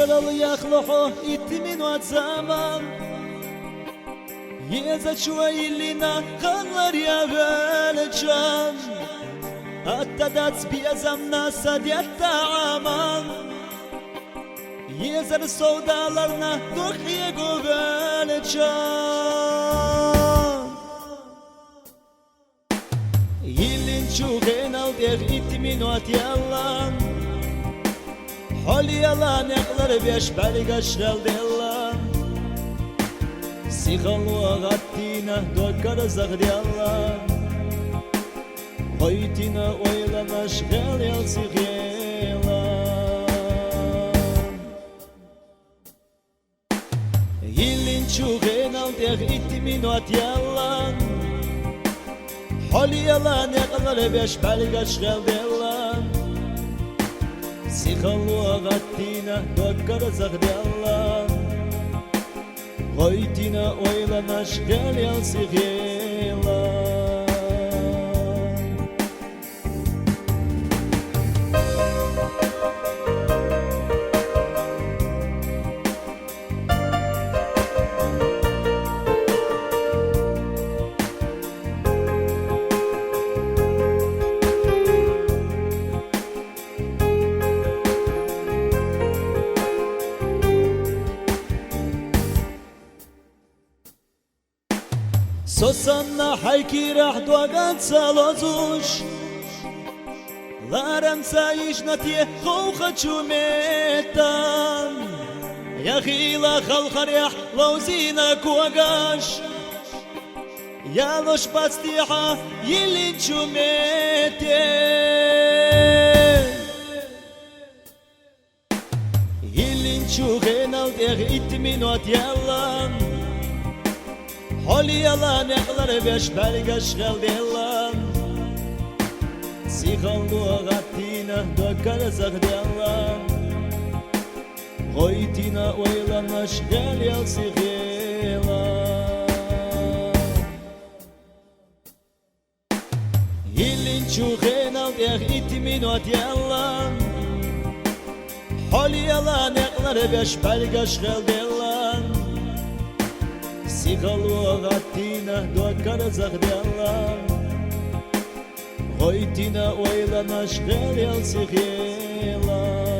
Ишкарал яхлохо итмин ватзаман Езачуа илина ханлар явелчан Attadac biyazam nasadyatta aman Yezar sevdalarına dokhiye gövelçan Yillin çuğen al der itmin ot yalan Hol yalan ekler beş belgaşral delan Sigalu agattina dokar zagdyalan Haytina oylanaş gel yalsık yelan Yillin çuğen al der itmin ot yalan Hol yalan ekler beş belgaş gel delan Sigalu agattina dokar zagdyalan Haytina oylanaş gel yalsık yelan Sosanna hayki rah dogan salozush Larem sayish natie khoucha chumetan Yakhila khalkhar yah lawzina kuagash Yalosh pastiha yilin chumete Yilin chugenal der itminot yalan Hol yalan ekler beş belgaş gel delan Sigalu agattina dokar zagdyalan Haytina oylanaş gel yalsık yelan Yillin çuğen al der itmin ot yalan Hol yalan ekler beş belgaş gel delan Sigalu agattina dokar zagdyalan Haytina oylanaş gel yalsık yelan